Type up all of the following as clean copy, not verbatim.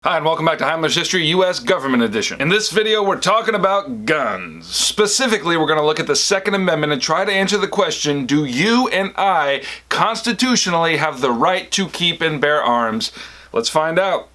Hi, and welcome back to Heimler's History, U.S. Government Edition. In this video, we're talking about guns. Specifically, we're going to look at the Second Amendment and try to answer the question, do you and I constitutionally have the right to keep and bear arms? Let's find out.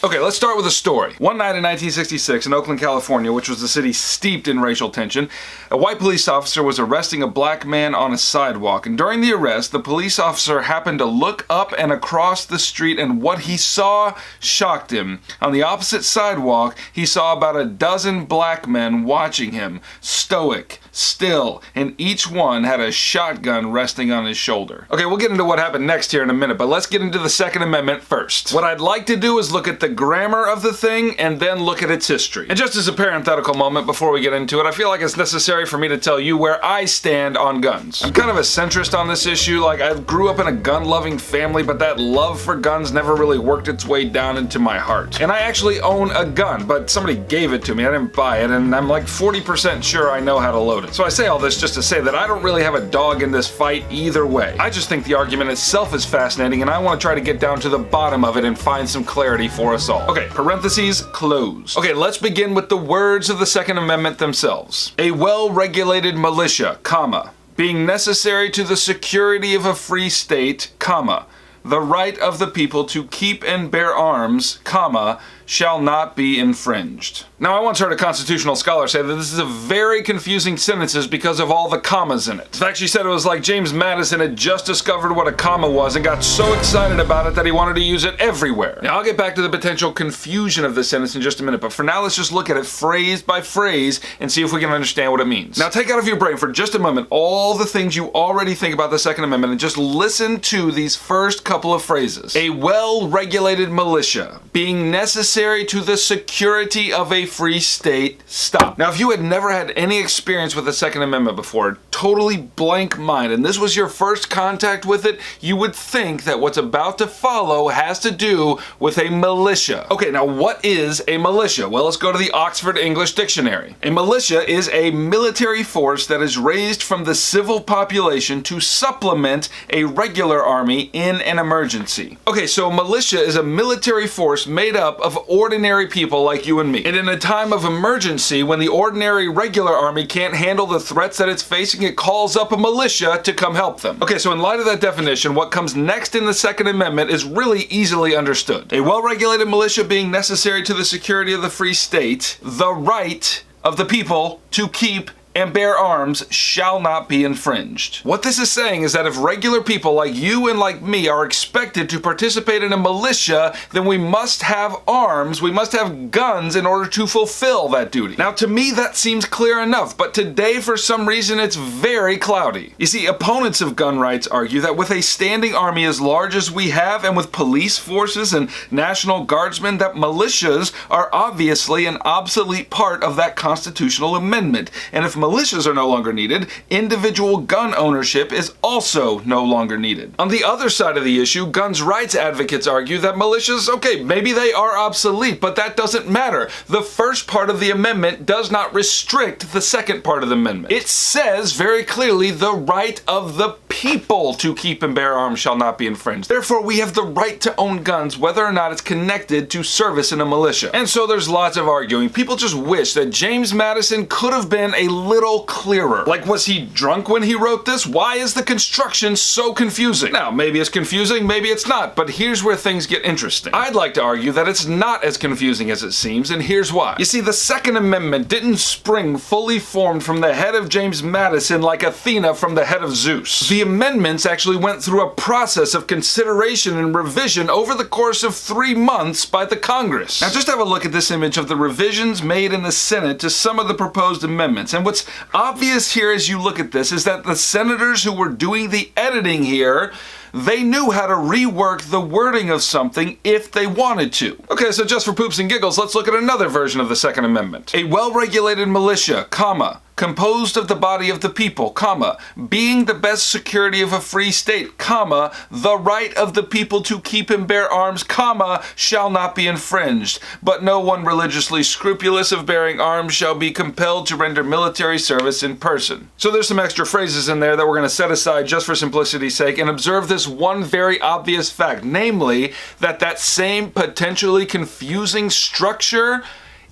Okay, let's start with a story. One night in 1966 in Oakland, California, which was a city steeped in racial tension, a white police officer was arresting a black man on a sidewalk. And during the arrest, the police officer happened to look up and across the street, and what he saw shocked him. On the opposite sidewalk, he saw about a dozen black men watching him, stoic, still, and each one had a shotgun resting on his shoulder. Okay, we'll get into what happened next here in a minute, but let's get into the Second Amendment first. What I'd like to do is look at the grammar of the thing and then look at its history. And just as a parenthetical moment before we get into it, I feel like it's necessary for me to tell you where I stand on guns. I'm kind of a centrist on this issue. Like, I grew up in a gun-loving family, but that love for guns never really worked its way down into my heart. And I actually own a gun, but somebody gave it to me. I didn't buy it, and I'm like 40% sure I know how to load it. So I say all this just to say that I don't really have a dog in this fight either way. I just think the argument itself is fascinating, and I want to try to get down to the bottom of it and find some clarity for us all. Okay, parentheses closed. Okay, let's begin with the words of the Second Amendment themselves. A well-regulated militia, comma, being necessary to the security of a free state, comma, the right of the people to keep and bear arms, comma, shall not be infringed. Now, I once heard a constitutional scholar say that this is a very confusing sentences because of all the commas in it. In fact, she said it was like James Madison had just discovered what a comma was and got so excited about it that he wanted to use it everywhere. Now, I'll get back to the potential confusion of this sentence in just a minute, but for now, let's just look at it phrase by phrase and see if we can understand what it means. Now, take out of your brain for just a moment all the things you already think about the Second Amendment and just listen to these first couple of phrases. A well-regulated militia, being necessary to the security of a free state, stop. Now, if you had never had any experience with the Second Amendment before, totally blank mind, and this was your first contact with it, you would think that what's about to follow has to do with a militia. Okay, now what is a militia? Well, let's go to the Oxford English Dictionary. A militia is a military force that is raised from the civil population to supplement a regular army in an emergency. Okay, so a militia is a military force made up of ordinary people like you and me. And in a time of emergency, when the ordinary regular army can't handle the threats that it's facing, it calls up a militia to come help them. Okay, so in light of that definition, what comes next in the Second Amendment is really easily understood. A well-regulated militia being necessary to the security of the free state, the right of the people to keep and bear arms shall not be infringed. What this is saying is that if regular people like you and like me are expected to participate in a militia, then we must have arms, we must have guns in order to fulfill that duty. Now, to me, that seems clear enough, but today, for some reason, it's very cloudy. You see, opponents of gun rights argue that with a standing army as large as we have, and with police forces and National Guardsmen, that militias are obviously an obsolete part of that constitutional amendment. And if militias are no longer needed, individual gun ownership is also no longer needed. On the other side of the issue, guns rights advocates argue that militias, okay, maybe they are obsolete, but that doesn't matter. The first part of the amendment does not restrict the second part of the amendment. It says very clearly the right of the people to keep and bear arms shall not be infringed. Therefore, we have the right to own guns whether or not it's connected to service in a militia. And so there's lots of arguing. People just wish that James Madison could have been a little clearer. Like, was he drunk when he wrote this? Why is the construction so confusing? Now, maybe it's confusing, maybe it's not, but here's where things get interesting. I'd like to argue that it's not as confusing as it seems, and here's why. You see, the Second Amendment didn't spring fully formed from the head of James Madison like Athena from the head of Zeus. The amendments actually went through a process of consideration and revision over the course of 3 months by the Congress. Now, just have a look at this image of the revisions made in the Senate to some of the proposed amendments, and what's obvious here as you look at this is that the senators who were doing the editing here, they knew how to rework the wording of something if they wanted to. Okay, so just for poops and giggles, let's look at another version of the Second Amendment. A well-regulated militia, comma, composed of the body of the people, comma, being the best security of a free state, comma, the right of the people to keep and bear arms, comma, shall not be infringed, but no one religiously scrupulous of bearing arms shall be compelled to render military service in person. So there's some extra phrases in there that we're going to set aside just for simplicity's sake and observe this one very obvious fact, namely that same potentially confusing structure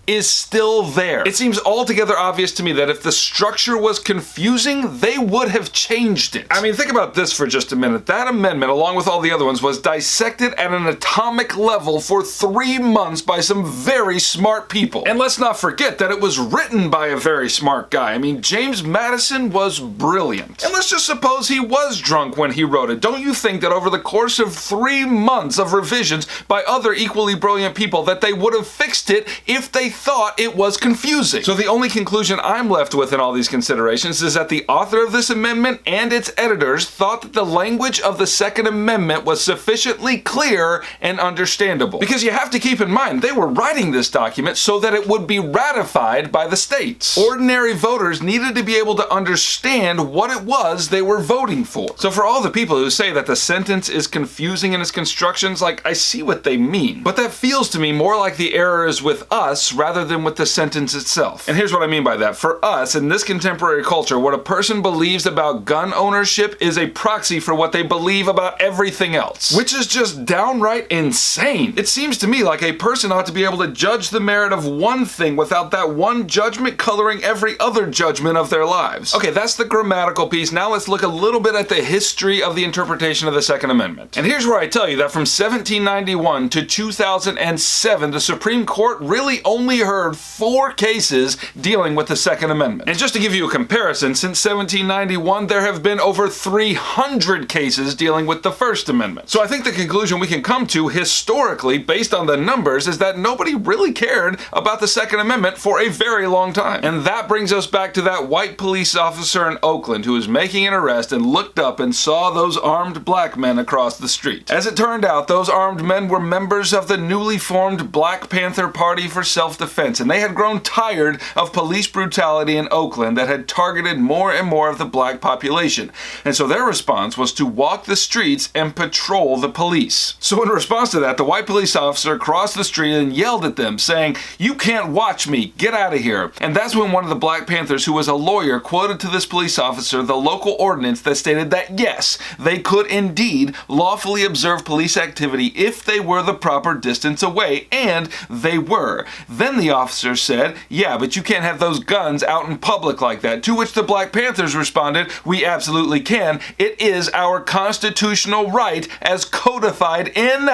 is still there. It seems altogether obvious to me that if the structure was confusing, they would have changed it. I mean, think about this for just a minute. That amendment, along with all the other ones, was dissected at an atomic level for 3 months by some very smart people. And let's not forget that it was written by a very smart guy. I mean, James Madison was brilliant. And let's just suppose he was drunk when he wrote it. Don't you think that over the course of 3 months of revisions by other equally brilliant people that they would have fixed it if they thought it was confusing? So the only conclusion I'm left with in all these considerations is that the author of this amendment and its editors thought that the language of the Second Amendment was sufficiently clear and understandable. Because you have to keep in mind, they were writing this document so that it would be ratified by the states. Ordinary voters needed to be able to understand what it was they were voting for. So for all the people who say that the sentence is confusing in its constructions, like, I see what they mean. But that feels to me more like the error is with us rather than with the sentence itself. And here's what I mean by that. For us, in this contemporary culture, what a person believes about gun ownership is a proxy for what they believe about everything else, which is just downright insane. It seems to me like a person ought to be able to judge the merit of one thing without that one judgment coloring every other judgment of their lives. Okay, that's the grammatical piece. Now let's look a little bit at the history of the interpretation of the Second Amendment. And here's where I tell you that from 1791 to 2007, the Supreme Court really only heard 4 cases dealing with the Second Amendment. And just to give you a comparison, since 1791, there have been over 300 cases dealing with the First Amendment. So I think the conclusion we can come to historically, based on the numbers, is that nobody really cared about the Second Amendment for a very long time. And that brings us back to that white police officer in Oakland who was making an arrest and looked up and saw those armed black men across the street. As it turned out, those armed men were members of the newly formed Black Panther Party for Self-Defense, and they had grown tired of police brutality in Oakland that had targeted more and more of the black population. And so their response was to walk the streets and patrol the police. So in response to that, the white police officer crossed the street and yelled at them, saying, "You can't watch me, get out of here." And that's when one of the Black Panthers, who was a lawyer, quoted to this police officer the local ordinance that stated that yes, they could indeed lawfully observe police activity if they were the proper distance away, and they were. Then the officer said, "Yeah, but you can't have those guns out in public like that." To which the Black Panthers responded, "We absolutely can. It is our constitutional right as codified in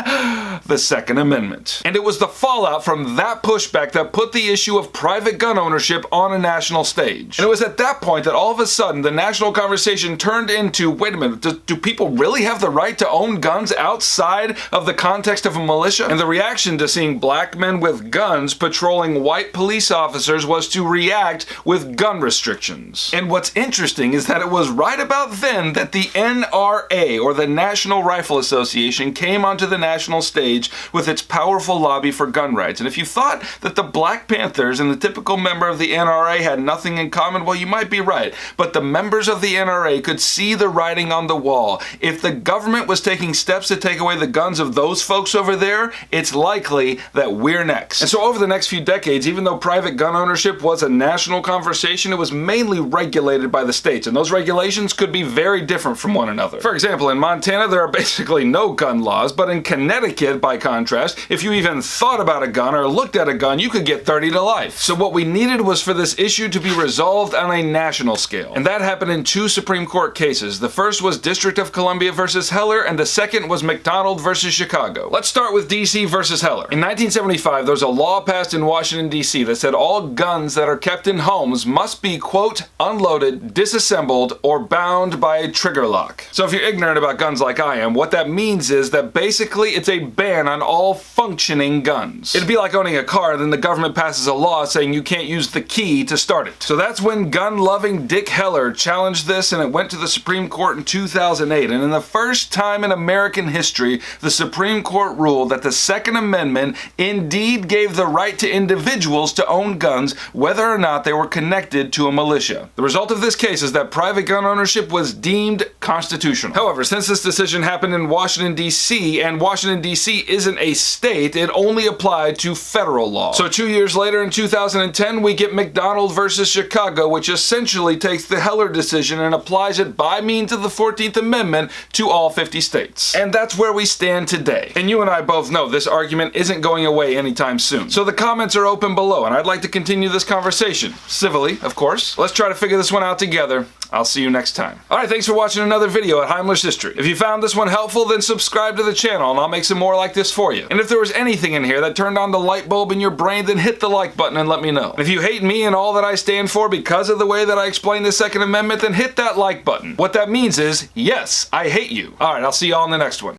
the Second Amendment." And it was the fallout from that pushback that put the issue of private gun ownership on a national stage. And it was at that point that all of a sudden the national conversation turned into, wait a minute, do people really have the right to own guns outside of the context of a militia? And the reaction to seeing black men with guns patrolling white police officers was to react with gun restrictions. And what's interesting is that it was right about then that the NRA, or the National Rifle Association, came onto the national stage with its powerful lobby for gun rights. And if you thought that the Black Panthers and the typical member of the NRA had nothing in common, well, you might be right. But the members of the NRA could see the writing on the wall. If the government was taking steps to take away the guns of those folks over there, it's likely that we're next. And so over the next few decades, even though private gun ownership was a national conversation, it was mainly regulated by the states, and those regulations could be very different from one another. For example, in Montana, there are basically no gun laws, but in Connecticut, by contrast, if you even thought about a gun or looked at a gun, you could get 30 to life. So what we needed was for this issue to be resolved on a national scale, and that happened in 2 Supreme Court cases. The first was District of Columbia versus Heller, and the second was McDonald versus Chicago. Let's start with DC versus Heller. In 1975, there was a law passed in Washington, D.C. that said all guns that are kept in homes must be, quote, unloaded, disassembled, or bound by a trigger lock. So if you're ignorant about guns like I am, what that means is that basically it's a ban on all functioning guns. It'd be like owning a car, then the government passes a law saying you can't use the key to start it. So that's when gun-loving Dick Heller challenged this, and it went to the Supreme Court in 2008. And in the first time in American history, the Supreme Court ruled that the Second Amendment indeed gave the right to to individuals to own guns whether or not they were connected to a militia. The result of this case is that private gun ownership was deemed constitutional. However, since this decision happened in Washington, D.C., and Washington, D.C. isn't a state, it only applied to federal law. So 2 years later, in 2010, we get McDonald versus Chicago, which essentially takes the Heller decision and applies it by means of the 14th Amendment to all 50 states. And that's where we stand today. And you and I both know this argument isn't going away anytime soon. So the comments are open below, and I'd like to continue this conversation. Civilly, of course. Let's try to figure this one out together. I'll see you next time. Alright, thanks for watching another video at Heimler's History. If you found this one helpful, then subscribe to the channel and I'll make some more like this for you. And if there was anything in here that turned on the light bulb in your brain, then hit the like button and let me know. And if you hate me and all that I stand for because of the way that I explain the Second Amendment, then hit that like button. What that means is, yes, I hate you. Alright, I'll see y'all in the next one.